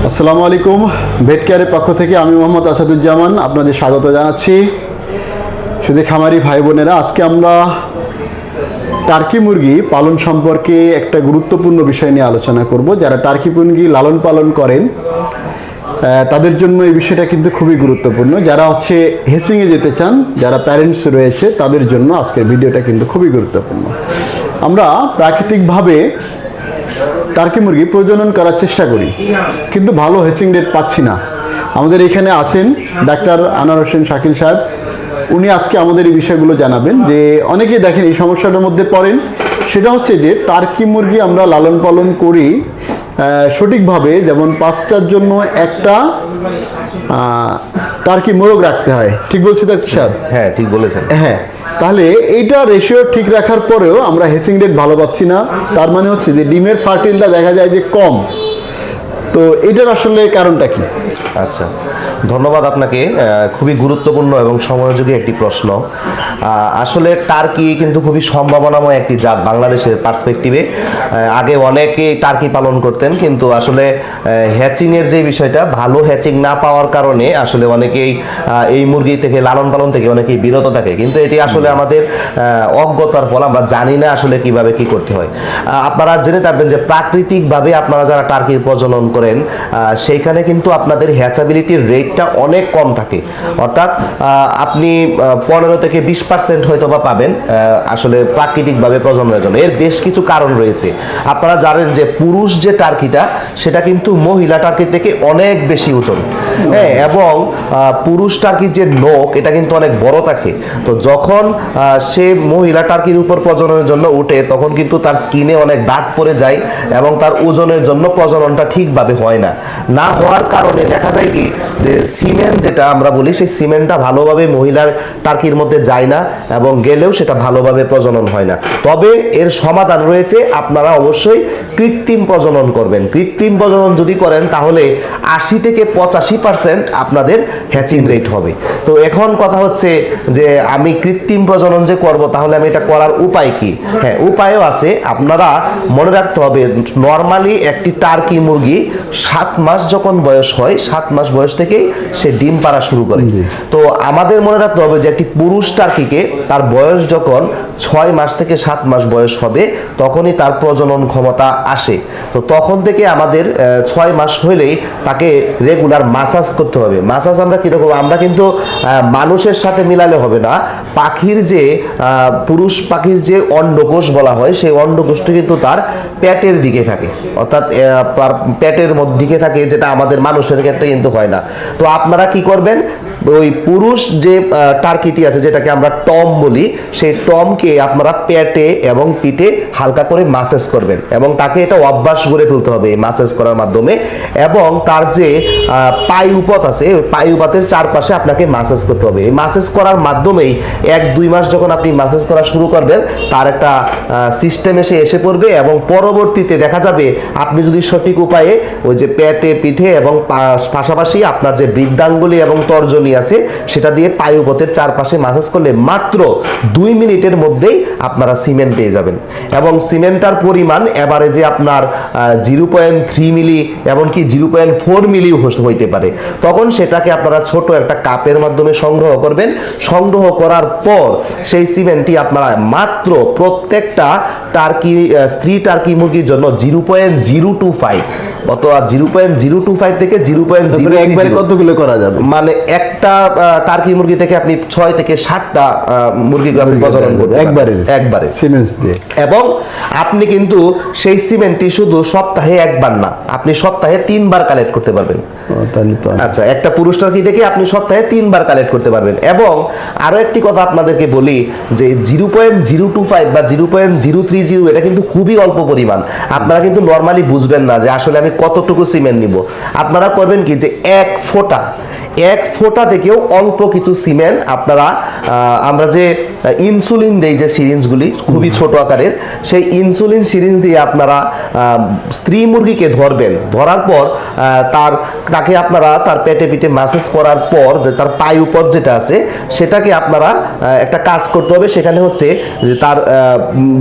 আসসালামু আলাইকুম। ভেট কেয়ারের পক্ষ থেকে আমি মোহাম্মদ আসাদুজ্জামান আপনাদের স্বাগত জানাচ্ছি। শুধু খামারি ভাই বোনেরা, আজকে আমরা টার্কি মুরগি পালন সম্পর্কে একটা গুরুত্বপূর্ণ বিষয় নিয়ে আলোচনা করব। যারা টার্কি মুরগি লালন পালন করেন তাদের জন্য এই বিষয়টা কিন্তু খুবই গুরুত্বপূর্ণ। যারা হেসিংয়ে যেতে চান, যারা প্যারেন্টস রয়েছে তাদের জন্য আজকের ভিডিওটা কিন্তু খুবই গুরুত্বপূর্ণ। আমরা প্রাকৃতিকভাবে টার্কি মুরগি প্রজনন করার চেষ্টা করি, কিন্তু ভালো হেচিং রেট পাচ্ছি না। আমাদের এখানে আছেন ডাক্তার আনোয়ার হোসেন শাকিল সাহেব। উনি আজকে আমাদের এই বিষয়গুলো জানাবেন যে অনেকেই দেখেন এই সমস্যাটার মধ্যে পড়েন। সেটা হচ্ছে যে টার্কি মুরগি আমরা লালন পালন করি সঠিকভাবে, যেমন 5টার জন্য একটা টার্কি মোরগ রাখতে হয়। ঠিক বলছি ডাক্তার সাহেব? হ্যাঁ, ঠিক বলেছেন। হ্যাঁ, তাহলে এইটা রেশিও ঠিক রাখার পরেও আমরা হেচিং রেট ভালো পাচ্ছি না। তার মানে হচ্ছে যে ডিমের ফার্টিলটা দেখা যায় যে কম। তো এটার আসলে কারণটা কি? আচ্ছা, ধন্যবাদ আপনাকে। খুবই গুরুত্বপূর্ণ এবং সময়োযোগী একটি প্রশ্ন। আসলে টার্কি কিন্তু খুবই সম্ভাবনাময় একটি জাত বাংলাদেশের পার্সপেক্টিভে। আগে অনেকে টার্কি পালন করতেন, কিন্তু আসলে হ্যাচিংয়ের যে বিষয়টা, ভালো হ্যাচিং না পাওয়ার কারণে আসলে অনেকেই এই মুরগি থেকে লালন পালন থেকে অনেকেই বিরত থাকে। কিন্তু এটি আসলে আমাদের অজ্ঞতার ফল, আমরা জানি না আসলে কিভাবে কি করতে হয়। আপনারা জেনে থাকবেন যে প্রাকৃতিকভাবে আপনারা যারা টার্কির প্রজনন করেন সেইখানে কিন্তু আপনাদের হ্যাচাবিলিটির রেটটা অনেক কম থাকে। অর্থাৎ আপনি 15 থেকে 20% হয়তো বা পাবেন আসলে প্রাকৃতিকভাবে প্রজননের জন্য। এর বেশ কিছু কারণ রয়েছে। আপনারা জানেন যে পুরুষ যে টার্কিটা সেটা কিন্তু মহিলা টার্কির থেকে অনেক বেশি ওজন, হ্যাঁ, এবং পুরুষ টার্কির যে নোক এটা কিন্তু অনেক বড় থাকে। তো যখন সে মহিলা টার্কির উপর প্রজননের জন্য উঠে, তখন কিন্তু তার স্কিনে অনেক দাগ পড়ে যায় এবং তার ওজনের জন্য প্রজননটা ঠিকভাবে হয় না। না হওয়ার কারণে দেখা যায় কি যে সিমেন্ট যেটা আমরা বলি, সেই সিমেন্টটা ভালোভাবে মহিলার টার্কির মধ্যে যায় না এবং গেলেও সেটা ভালোভাবে প্রজনন হয় না। তবে এর সমাধান রয়েছে, আপনারা অবশ্যই কৃত্রিম প্রজনন করবেন। কৃত্রিম প্রজনন যদি করেন তাহলে 80 থেকে 85% আপনাদের হ্যাচিং রেট হবে। তো এখন কথা হচ্ছে যে আমি কৃত্রিম প্রজনন যে করব, তাহলে আমি এটা করার উপায় কি? হ্যাঁ, উপায়ও আছে। আপনারা মনে রাখতে হবে, নর্মালি একটি টার্কি মুরগি 7 মাস যখন বয়স হয়, 7 মাস বয়স থেকেই সে ডিম পাড়া শুরু করে। তো আমাদের মনে রাখতে হবে যে একটি পুরুষ টার্কিকে তার বয়স যখন 6 মাস থেকে 7 মাস বয়স হবে, তখনই তার প্রজনন ক্ষমতা আসে। তো তখন থেকে আমাদের 6 মাস হলেই তাকে রেগুলার মাসাজ করতে হবে। মাসাজ আমরা কীরকম, আমরা কিন্তু মানুষের সাথে মিলালে হবে না। পাখির যে পুরুষ পাখির যে অন্ডকোষ বলা হয়, সেই অন্ডকোষটি কিন্তু তার পেটের দিকে থাকে, অর্থাৎ তার পেটের দিকে থাকে, যেটা আমাদের মানুষের ক্ষেত্রে কিন্তু হয় না। তো আপনারা কি করবেন, ওই পুরুষ যে টার্কিটি আছে, যেটাকে আমরা টম বলি, সেই টমকে আপনারা পেটে এবং পিঠে হালকা করে মাসাজ করবেন এবং তাকে এটা অভ্যাস গড়ে তুলতে হবে এই মাসাজ করার মাধ্যমে। এবং তার যে পায়ুপথ আছে, ওই পায়ুপথের চারপাশে আপনাকে মাসাজ করতে হবে। এই মাসাজ করার মাধ্যমেই 1-2 মাস যখন আপনি মাসাজ করা শুরু করবেন, তার একটা সিস্টেম এসে পড়বে এবং পরবর্তীতে দেখা যাবে আপনি যদি সঠিক উপায়ে ওই যে পেটে, পিঠে এবং পাশাপাশি আপনার যে বৃদ্ধাঙ্গুলি এবং তর্জনী আছে, সেটা দিয়ে পায়ুপথের চারপাশে মাসাজ করলে মাত্র 2 মিনিটের মধ্যেই আপনারা সিমেন্ট পেয়ে যাবেন। এবং সিমেন্টটার পরিমাণ এভারেজে আপনার 0.3 মিলি এমনকি 0.4 মিলিও হইতে পারে। তখন সেটাকে আপনারা ছোট একটা কাপের মাধ্যমে সংগ্রহ করবেন। সংগ্রহ করার পর সেই সিমেন্টটি আপনারা মাত্র প্রত্যেকটা টার্কি স্ত্রী টার্কি মুরগির জন্য 0.025 অথবা 0.025 থেকে 0.0 একবারে কতগুলো করা যাবে? মানে একটা টার্কি মুরগি থেকে আপনি 6 থেকে 7টা মুরগিকে আপনি প্রজনন করবেন একবারে সিমেন্ট দিয়ে। এবং আপনি কিন্তু সেই সিমেন্টটি শুধু সপ্তাহে একবার না, আপনি সপ্তাহে 3 বার কালেক্ট করতে পারবেন। আচ্ছা, একটা পুরুষ টার্কি থেকে আপনি সপ্তাহে 3 বার কালেক্ট করতে পারবেন। এবং আরো একটি কথা আপনাদেরকে বলি যে 0.025 বা 0.030 এটা কিন্তু খুবই অল্প পরিমাণ। আপনারা কিন্তু নর্মালি বুঝবেন না যে আসলে আমি কতটুকু সিমেন্ট নিব। আপনারা করবেন কি যে 1 ফোঁটা এক ফোঁটা থেকেও অল্প কিছু সিমেন্ট আপনারা আমরা যে ইনসুলিন দেই যে সিরিঞ্জগুলি খুবই ছোট আকারের, সেই ইনসুলিন সিরিঞ্জ দিয়ে আপনারা স্ত্রী মুরগিকে ধরবেন। ধরার পর তাকে আপনারা তার পেটে পিঠে ম্যাসেজ করার পর যে তার পায়ুপথ যেটা আছে সেটাকে আপনারা একটা কাজ করতে হবে। সেখানে হচ্ছে যে তার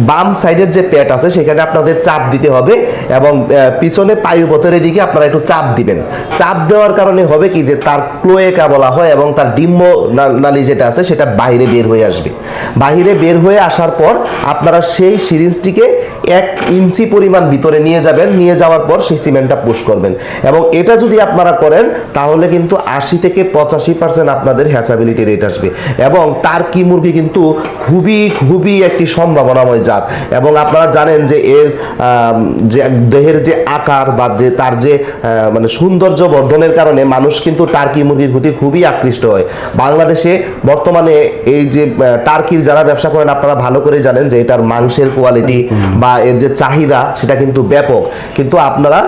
বাম সাইডের যে পেট আছে সেখানে আপনাদের চাপ দিতে হবে এবং পিছনে পায়ুপথের এদিকে আপনারা একটু চাপ দিবেন। চাপ দেওয়ার কারণে হবে কি যে তার ক্লোয়েকা বলা হয় এবং তার ডিম্ব নালী যেটা আছে সেটা বাইরে বের হয়ে আসবে। বাইরে বের হয়ে আসার পর আপনারা সেই সিরিঞ্জটিকে 1 ইঞ্চি পরিমাণ ভিতরে নিয়ে যাবেন। নিয়ে যাওয়ার পর সেই সিমেন্টটা পুশ করবেন এবং এটা যদি আপনারা করেন তাহলে কিন্তু 80 থেকে 85% আপনাদের হ্যাচাবিলিটি রেট আসবে। এবং টার্কি মুরগি কিন্তু খুবই একটি সম্ভাবনাময় জাত এবং আপনারা জানেন যে এর যে দেহের যে আকার বা যে তার যে মানে সৌন্দর্য বর্ধনের কারণে মানুষ কিন্তু টার্কি মুরগির প্রতি খুবই আকৃষ্ট হয়। বাংলাদেশে বর্তমানে এই যে টার্কির যারা ব্যবসা করেন আপনারা ভালো করে জানেন যে এটার মাংসের কোয়ালিটি বা এর যে চাহিদা সেটা কিন্তু ব্যাপক, কিন্তু আপনারা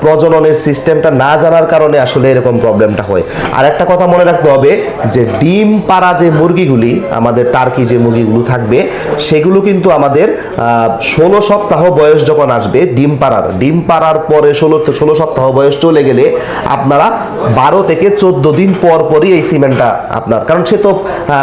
প্রজননের সিস্টেমটা না জানার কারণে আসলে এরকম প্রবলেমটা হয়। আর একটা কথা মনে রাখতে হবে যে ডিম পাড়া যে মুরগিগুলি আমাদের টার্কি যে মুরগিগুলো থাকবে সেগুলো কিন্তু আমাদের 16 সপ্তাহ বয়স যখন আসবে ডিম পাড়ার পরে 16 সপ্তাহ বয়স চলে গেলে আপনারা 12 থেকে 14 দিন পরই এই সিমেন্টটা আপনার, কারণ সে তো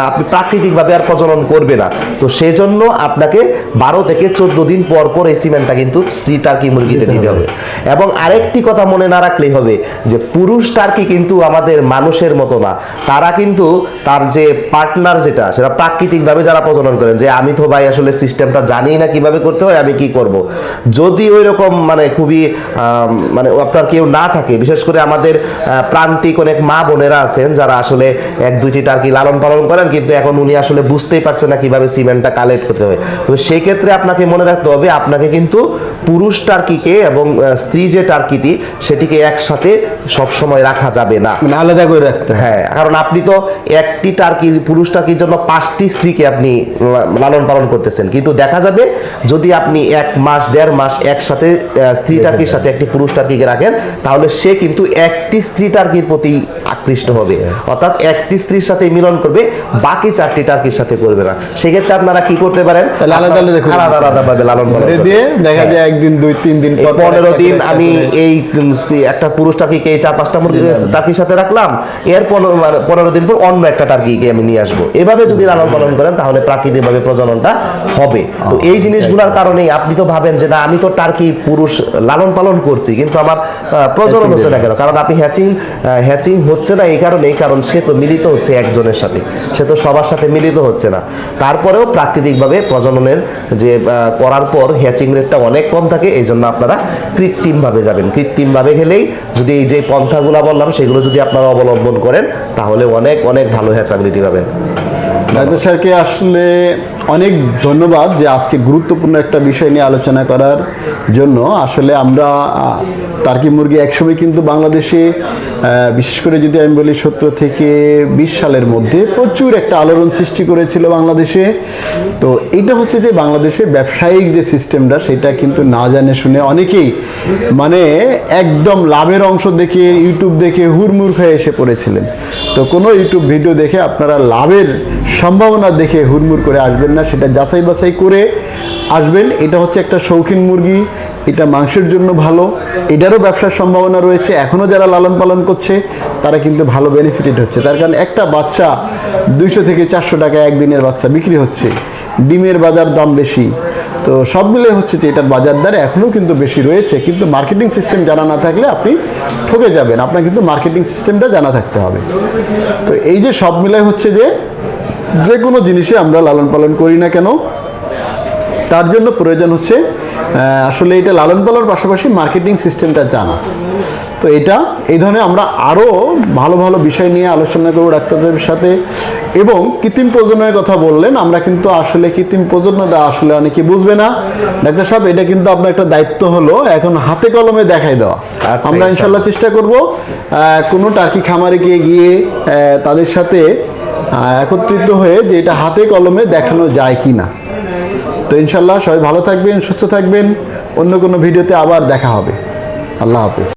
আপনি প্রাকৃতিকভাবে আর প্রজনন করবে না, তো সেজন্য আপনাকে 12 থেকে 14 দিন পর এই সিমেন্টটা কিন্তু স্ত্রী টার্কি মুরগিতে দিতে হবে। এবং আরেকটি কথা মনে না রাখলেই হবে যে পুরুষ টার্কি কিন্তু আমাদের মানুষের মতো না, তারা কিন্তু তার যে পার্টনার যেটা সেটা প্রাকৃতিকভাবে যারা প্রজনন করেন যে আমি তো ভাই আসলে সিস্টেমটা জানি না কিভাবে করতে হয়, আমি কি করব। যদি ওই রকম মানে খুবই মানে আপনার কেউ না থাকে, বিশেষ করে আমাদের প্রান্তিক অনেক মা বোনেরা আছেন যারা আসলে 1-2টি টার্কি লালন পালন করেন কিন্তু এখন উনি আসলে বুঝতেই পারছেন না কিভাবে সিমেন্টটা কালেক্ট করতে হয়, তো সেই ক্ষেত্রে আপনাকে মনে রাখতে হবে আপনাকে কিন্তু পুরুষ টার্কিকে এবং স্ত্রী যে টার্কিটি সেটিকে একসাথে সবসময় রাখা যাবে না, মানে আলাদা করে রাখতে। হ্যাঁ, কারণ আপনি তো একটি টার্কির পুরুষ টার্কির জন্য 5টি স্ত্রীকে আপনি লালন পালন করতেছেন, কিন্তু দেখা যাবে যদি আপনি 1 মাস 1.5 মাস একসাথে স্ত্রী টার্কির সাথে একটি পুরুষ টার্কিকে রাখেন তাহলে সে কিন্তু একটি স্ত্রী টার্কির প্রতি আকৃষ্ট হবে, অর্থাৎ একটি স্ত্রীর সাথে মিলন করবে, বাকি 4টি টার্কির সাথে করবে না। সেক্ষেত্রে আপনারা কি করতে পারেন, আলাদা ভাবে লালন পালন দিয়ে দেখা যায় 1 দিন 2-3 দিন 15 দিন আমি এই একটা পুরুষ টার্কিকে 4-5টা মুরগি টার্কির সাথে রাখলাম, এর 15 দিন পর অন্য একটা টার্কিকে আমি নিয়ে আসবো। এভাবে যদি লালন পালন করেন তাহলে প্রাকৃতিকভাবে প্রজননটা হবে। তো এই জিনিসগুলোর কারণেই আপনি তো ভাবেন যে না আমি তো টার্কি পুরুষ লালন পালন করছি কিন্তু আমার প্রজনন হচ্ছে না কেন, কারণ আপনি হ্যাচিং হচ্ছে না এই কারণে, কারণ সে তো মিলিত হচ্ছে একজনের সাথে, সে তো সবার সাথে মিলিত হচ্ছে না। তারপরেও প্রাকৃতিকভাবে প্রজননের যে করার পর হ্যাচিং রেটটা অনেক কম থাকে, এই জন্য আপনারা কৃত্রিমভাবে যাবেন। কৃত্রিমভাবে গেলেই যদি এই যে পন্থাগুলো বললাম সেগুলো যদি আপনারা অবলম্বন করেন তাহলে অনেক ভালো হ্যাচাবিলিটি পাবেন। ডাক্তার স্যারকে আসলে অনেক ধন্যবাদ যে আজকে গুরুত্বপূর্ণ একটা বিষয় নিয়ে আলোচনা করার জন্য। আসলে আমরা টার্কি মুরগি একসময় কিন্তু বাংলাদেশে বিশেষ করে যদি আমি বলি 17 থেকে 20 সালের মধ্যে প্রচুর একটা আলোড়ন সৃষ্টি করেছিল বাংলাদেশে। তো এইটা হচ্ছে যে বাংলাদেশে ব্যবসায়িক যে সিস্টেমটা সেটা কিন্তু না জানে শুনে অনেকেই মানে একদম লাভের অংশ দেখে ইউটিউব দেখে হুড়মুড় হয়ে এসে পড়েছিলেন। তো কোনো ইউটিউব ভিডিও দেখে আপনারা লাভের সম্ভাবনা দেখে হুড়মুড় করে আসবেন না, সেটা যাচাই বাছাই করে আসবেন। এটা হচ্ছে একটা শৌখিন মুরগি, এটা মাংসের জন্য ভালো, এটারও ব্যবসার সম্ভাবনা রয়েছে। এখনও যারা লালন পালন করছে তারা কিন্তু ভালো বেনিফিটেড হচ্ছে, তার কারণ একটা বাচ্চা 200 থেকে 400 টাকা একদিনের বাচ্চা বিক্রি হচ্ছে, ডিমের বাজার দাম বেশি, তো সব মিলে হচ্ছে যে এটার বাজার দর এখনও কিন্তু বেশি রয়েছে। কিন্তু মার্কেটিং সিস্টেম জানা না থাকলে আপনি ঠকে যাবেন, আপনার কিন্তু মার্কেটিং সিস্টেমটা জানা থাকতে হবে। তো এই যে সব মিলাই হচ্ছে যে কোনো জিনিসে আমরা লালন পালন করি না কেন তার জন্য প্রয়োজন হচ্ছে আসলে এটা লালন পালনের পাশাপাশি মার্কেটিং সিস্টেমটা জানা। তো এটা এই ধরনের আমরা আরও ভালো ভালো বিষয় নিয়ে আলোচনা করব ডাক্তারদের সাথে। এবং কৃত্রিম প্রজননের কথা বললেন, আমরা কিন্তু আসলে কৃত্রিম প্রজননটা আসলে অনেকে বুঝবে না ডাক্তার সাহেব, এটা কিন্তু আপনার একটা দায়িত্ব হলো এখন হাতে কলমে দেখাই দেওয়া। আমরা ইনশাল্লাহ চেষ্টা করব কোনো টার্কি খামারে গিয়ে তাদের সাথে একত্রিত হয়ে যে এটা হাতে কলমে দেখানো যায় কি না। তো ইনশাল্লাহ সবাই ভালো থাকবেন, সুস্থ থাকবেন, অন্য কোনো ভিডিওতে আবার দেখা হবে। আল্লাহ হাফেজ।